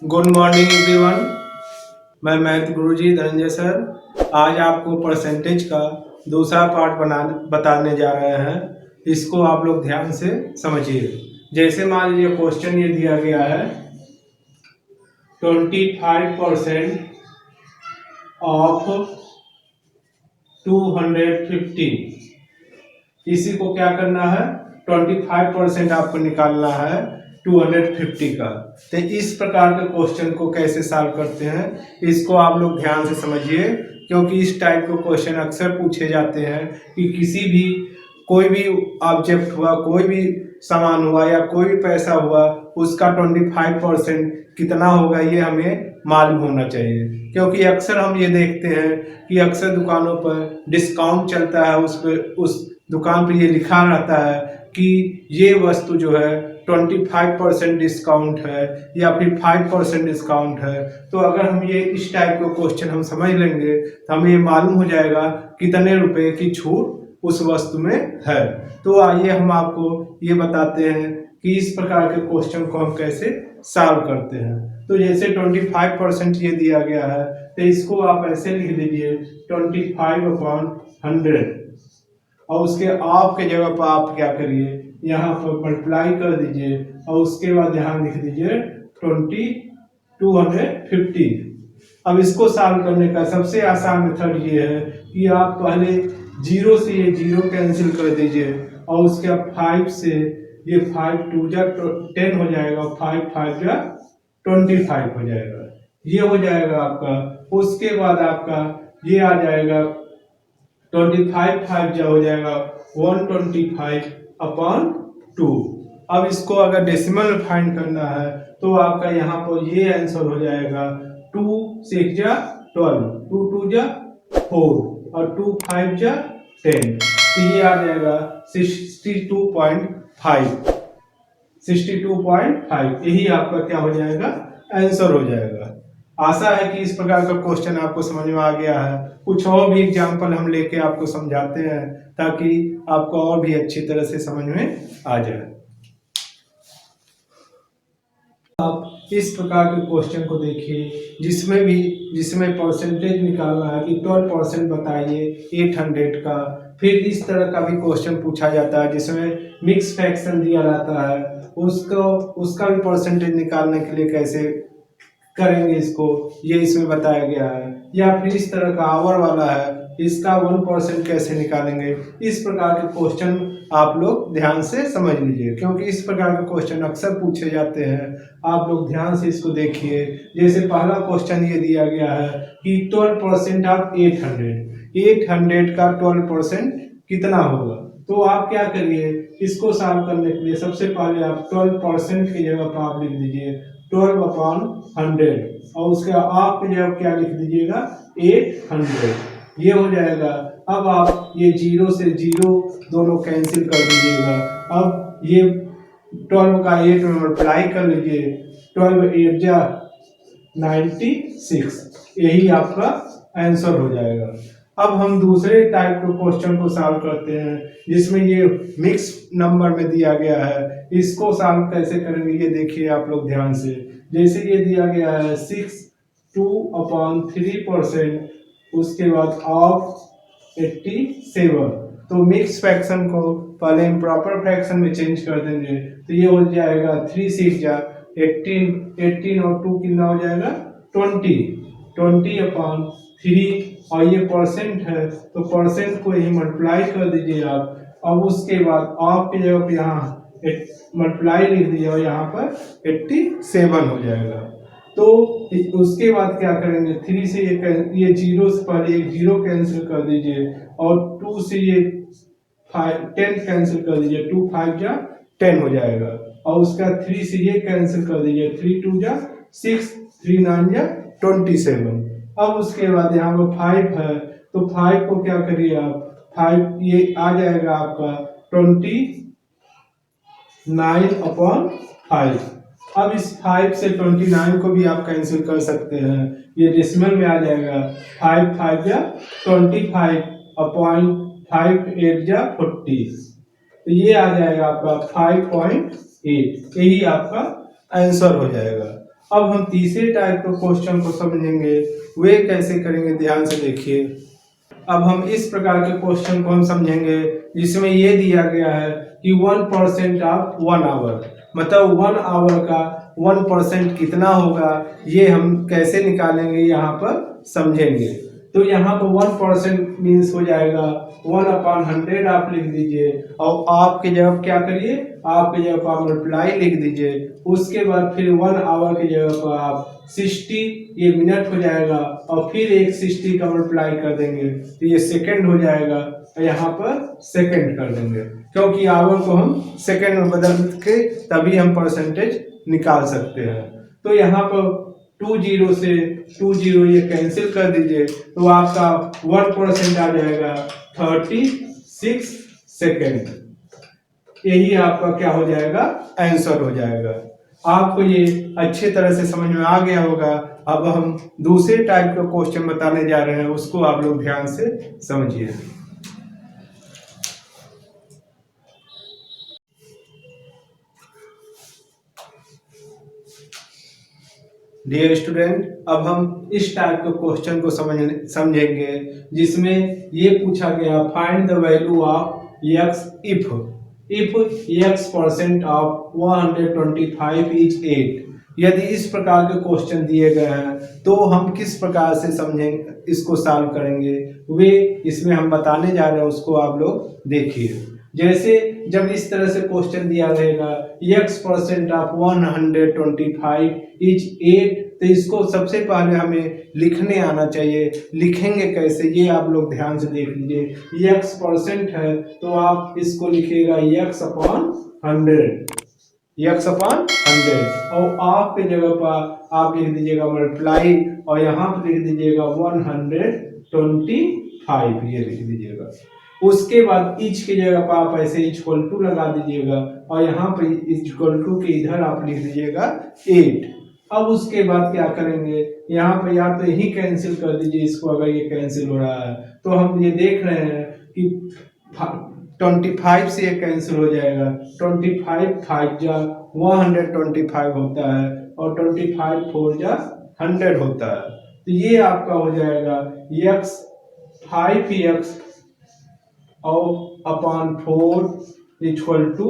Good morning everyone. मैं math गुरुजी Dhananjay sir आज आपको परसेंटेज का दूसरा पार्ट बताने जा रहे हैं। इसको आप लोग ध्यान से समझिए। जैसे मान लीजिए क्वेश्चन ये दिया गया है 25% ऑफ 250। इसी को क्या करना है, 25% आपको निकालना है 250 का। तो इस प्रकार के क्वेश्चन को कैसे सॉल्व करते हैं इसको आप लोग ध्यान से समझिए, क्योंकि इस टाइप के क्वेश्चन अक्सर पूछे जाते हैं कि किसी भी कोई भी ऑब्जेक्ट हुआ, कोई भी सामान हुआ या कोई भी पैसा हुआ, उसका 25% कितना होगा ये हमें मालूम होना चाहिए। क्योंकि अक्सर हम ये देखते हैं कि अक्सर दुकानों पर डिस्काउंट चलता है, उस दुकान पर ये लिखा रहता है कि ये वस्तु जो है 25% डिस्काउंट है या फिर 5% डिस्काउंट है। तो अगर हम ये इस टाइप का क्वेश्चन हम समझ लेंगे तो हमें ये मालूम हो जाएगा कितने रुपए की छूट उस वस्तु में है। तो आइए हम आपको ये बताते हैं कि इस प्रकार के क्वेश्चन को हम कैसे सॉल्व करते हैं। तो जैसे 25% ये दिया गया है तो इसको आप ऐसे लिख दीजिए 25/100 और उसके आप के जगह पर आप क्या करिए, यहाँ पर मल्टीप्लाई कर दीजिए और उसके बाद यहाँ लिख दीजिए 250। अब इसको सॉल्व करने का सबसे आसान मेथड ये है कि आप पहले जीरो से ये जीरो कैंसिल कर दीजिए और उसके बाद 5 से ये 5 2 जा 10 हो जाएगा, 5 5 जा 25 हो जाएगा, ये हो जाएगा आपका। उसके बाद आपका ये आ जाएगा 25 5 जा हो जाएगा 125/2। अब इसको अगर डेसिमल में फाइंड करना है तो आपका यहाँ पर ये आंसर हो जाएगा 2 6 जा 12, 2 2 जा 4 और 2 5 जा 10। तो ये आ जाएगा 62.5। यही आपका क्या हो जाएगा, आंसर हो जाएगा। आशा है कि इस प्रकार का क्वेश्चन आपको समझ में आ गया है। कुछ और भी एग्जाम्पल हम लेके आपको समझाते हैं ताकि आपको और भी अच्छी तरह से समझ में आ जाए। आप इस प्रकार के क्वेश्चन को देखिए जिसमें परसेंटेज निकालना है कि 12% बताइए 800 का। फिर इस तरह का भी क्वेश्चन पूछा जाता है जिसमें मिक्स फ्रैक्शन दिया जाता है, उसका भी परसेंटेज निकालने के लिए कैसे करेंगे इसको, ये इसमें बताया गया है। या फिर इस तरह का आवर वाला है, इसका 1% कैसे निकालेंगे। इस प्रकार के क्वेश्चन आप लोग ध्यान से समझ लीजिए, क्योंकि इस प्रकार के क्वेश्चन अक्सर पूछे जाते हैं। आप लोग ध्यान से इसको देखिए। जैसे पहला क्वेश्चन ये दिया गया है कि 12% ऑफ 800 का 12% कितना होगा। तो आप क्या करिए, इसको सॉल्व करने के लिए सबसे पहले आप 12% की जगह पर आप लिख दीजिए 12/100 और उसके आप की जगह क्या लिख दीजिएगा 800, ये हो जाएगा। अब आप ये जीरो से जीरो दोनों कैंसिल कर दीजिएगा। अब ये 12 का 8 में मल्टीप्लाई कर लीजिए, 12 8 जा 96, यही आपका आंसर हो जाएगा। अब हम दूसरे टाइप के क्वेश्चन को सॉल्व करते हैं जिसमें ये मिक्स नंबर में दिया गया है। इसको सॉल्व कैसे करेंगे ये देखिए आप लोग ध्यान से। जैसे ये दिया गया है 62/3%, उसके बाद ऑफ 87। तो मिक्स फ्रैक्शन को पहले इम्प्रॉपर फ्रैक्शन में चेंज कर देंगे तो ये हो जाएगा 3 6 जा 18 और 2 कितना हो जाएगा 20/3 और ये परसेंट है तो परसेंट को ही मल्टीप्लाई कर दीजिए आप। अब उसके बाद ऑफ की जगह पे यहाँ मल्टीप्लाई लिख दीजिए और यहाँ पर 87 हो जाएगा। तो उसके बाद क्या करेंगे, 3 से ये जीरो से पहले एक जीरो कैंसिल कर दीजिए और 2 से ये 10 कैंसिल कर दीजिए, 2 5 जा 10 हो जाएगा और उसका 3 से ये कैंसिल कर दीजिए, 3 2 जा 6, 3 9 जा 27। अब उसके बाद यहाँ पर 5 है तो 5 को क्या करिए आप, 5 ये आ जाएगा आपका 29/5। अब इस 5 से 29 को भी आप कैंसिल कर सकते हैं, ये डेसिमल में आ जाएगा 5 5 जा 25/5 8 जा 40, तो ये आ जाएगा आपका 5.8, यही आपका आंसर हो जाएगा। अब हम तीसरे टाइप के क्वेश्चन को समझेंगे, वे कैसे करेंगे ध्यान से देखिए। अब हम इस प्रकार के क्वेश्चन को हम समझेंगे जिसमें ये दिया गया है कि 1% ऑफ 1 आवर, मतलब 1 आवर का 1% कितना होगा, ये हम कैसे निकालेंगे यहाँ पर समझेंगे। तो यहाँ पर 1% मीन्स हो जाएगा 1/100 आप लिख दीजिए, और आपके जगह क्या करिए, आपके जगह पर आप मल्टीप्लाई लिख दीजिए। उसके बाद फिर 1 आवर की जगह पर आप 60, ये मिनट हो जाएगा, और फिर एक 60 का मल्टीप्लाई कर देंगे तो ये सेकंड हो जाएगा, और यहाँ पर सेकंड कर देंगे, क्योंकि आवर को हम सेकंड में बदल के तभी हम परसेंटेज निकाल सकते हैं। तो यहाँ पर 20 से 20 ये कैंसिल कर दीजिए, तो आपका 1% आ जाएगा 36 सेकेंड। यही आपका क्या हो जाएगा, आंसर हो जाएगा। आपको ये अच्छे तरह से समझ में आ गया होगा। अब हम दूसरे टाइप का क्वेश्चन बताने जा रहे हैं, उसको आप लोग ध्यान से समझिए। डियर स्टूडेंट, अब हम इस टाइप के क्वेश्चन को समझेंगे जिसमें ये पूछा गया, find the value of x if x% of 125 is 8। यदि इस प्रकार के क्वेश्चन दिए गए हैं तो हम किस प्रकार से समझेंगे, इसको सॉल्व करेंगे, वे इसमें हम बताने जा रहे हैं, उसको आप लोग देखिए। जैसे जब इस तरह से क्वेश्चन दिया रहेगा x% ऑफ 125 इज 8, तो इसको सबसे पहले हमें लिखने आना चाहिए। लिखेंगे कैसे, ये आप लोग ध्यान से देख लीजिए। x% है तो आप इसको लिखिएगा x/100, और आप के जगह पर आप लिख दीजिएगा मल्टीप्लाई, और यहाँ पर लिख दीजिएगा 125, ये लिख दीजिएगा। उसके बाद इच की जगह पर आप ऐसे इक्वल टू लगा दीजिएगा, और यहाँ पर इक्वल टू के इधर आप लिख दीजिएगा 8। अब उसके बाद क्या करेंगे, यहाँ पर या तो यही कैंसिल कर दीजिए इसको, अगर ये कैंसिल हो रहा है तो हम ये देख रहे हैं कि 25 से ये कैंसिल हो जाएगा। 25 5 जा 125 होता है, और 25 4 जा 100 होता है। तो ये आपका हो जाएगा x 5x और अपॉन 4 इक्वल टू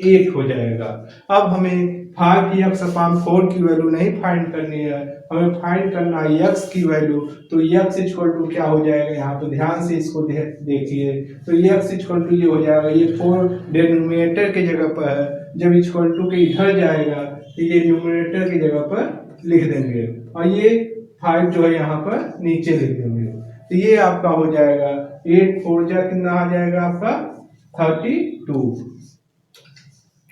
8 हो जाएगा। अब हमें 5x अपॉन 4 की वैल्यू नहीं फाइंड करनी है, हमें फाइंड करना है x की वैल्यू। तो x इक्वल टू क्या हो जाएगा, यहाँ पे ध्यान से इसको देखिए। तो x इक्वल टू ये हो जाएगा, ये 4 डिनोमिनेटर की जगह पर है, जब इक्वल टू के इधर जाएगा तो ये न्यूमरेटर की जगह पर लिख देंगे, और ये 5 जो है यहाँ पर नीचे लिख देंगे। तो ये आपका हो जाएगा 8 4 जा कितना आ जाएगा आपका 32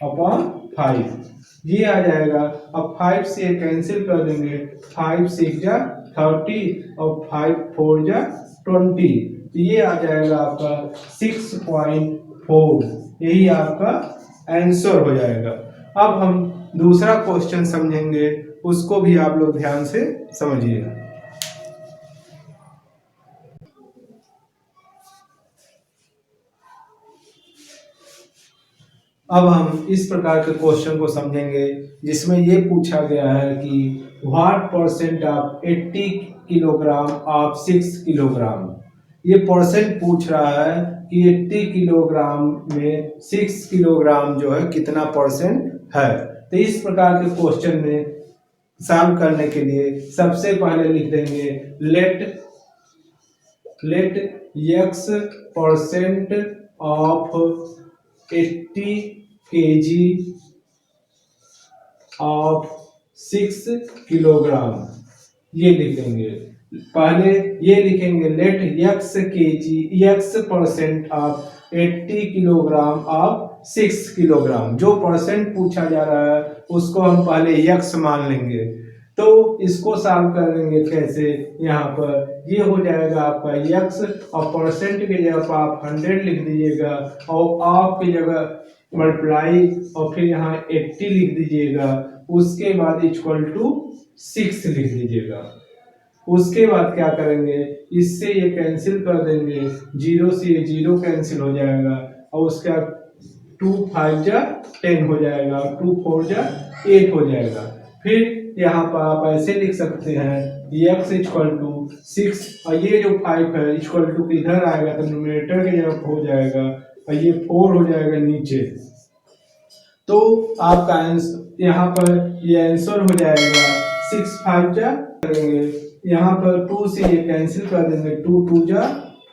अपॉन 5, ये आ जाएगा। अब 5 से कैंसिल कर देंगे, 5 6 जा 30 और 5 4 जा 20, तो ये आ जाएगा आपका 6.4, यही आपका आंसर हो जाएगा। अब हम दूसरा क्वेश्चन समझेंगे, उसको भी आप लोग ध्यान से समझिए। अब हम इस प्रकार के क्वेश्चन को समझेंगे जिसमें ये पूछा गया है कि what percent of 80 kilogram of 6 kilogram. ये परसेंट पूछ रहा है कि 80 किलोग्राम में 6 किलोग्राम जो है कितना परसेंट है। तो इस प्रकार के क्वेश्चन में सॉल्व करने के लिए सबसे पहले लिख देंगे let x% of 80 kg of 6 kilogram, ये लिखेंगे। पहले ये लिखेंगे let x% of 80 kilogram of 6 kilogram. जो परसेंट पूछा जा रहा है उसको हम पहले x मान लेंगे। तो इसको सॉल्व करेंगे कैसे, यहाँ पर ये हो जाएगा आपका x, और परसेंट की जगह पर आप 100 लिख दीजिएगा, और ऑफ की जगह मल्टीप्लाई, और फिर यहाँ 80 लिख दीजिएगा। उसके बाद इक्वल टू 6 लिख दीजिएगा। उसके बाद क्या करेंगे, इससे ये कैंसिल कर देंगे, 0 से ये 0 कैंसिल हो जाएगा, और उसके बाद 2 5 जा 10 हो जाएगा, 2 4 जा 8 हो जाएगा। फिर यहाँ पर आप ऐसे लिख सकते हैं x इक्वल टू 6 और ये जो 5 है इक्वल टू इधर आएगा तो न्यूमरेटर की जगह हो जाएगा और ये 4 हो जाएगा नीचे। तो आपका आंसर यहाँ पर ये आंसर हो जाएगा 6 5 जा करेंगे, यहाँ पर 2 से ये कैंसिल कर देंगे, 2 2 जा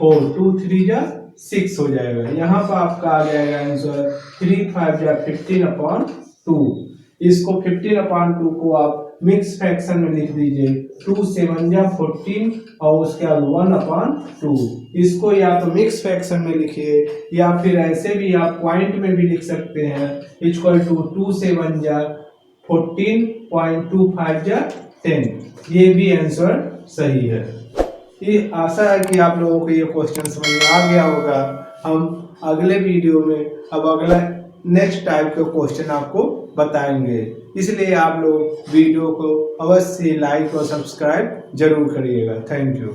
4, 2 3 जा 6 हो जाएगा। यहाँ पर आपका आ जाएगा आंसर 3 5 जा 15/2। इसको 15/2 को आप मिक्स फ्रैक्शन में लिख दीजिए, 2 7 जा 14 और उसके बाद 1/2। इसको या तो मिक्स फ्रैक्शन में लिखिए या फिर ऐसे भी आप पॉइंट में भी लिख सकते हैं, इक्वल टू 2 7 जा 14.25 जा 10। ये भी आंसर सही है। ये आशा है कि आप लोगों को ये क्वेश्चन समझ में आ गया होगा। हम अगले वीडियो में अब अगला नेक्स्ट टाइप के क्वेश्चन आपको बताएंगे, इसलिए आप लोग वीडियो को अवश्य लाइक और सब्सक्राइब जरूर करिएगा। Thank you.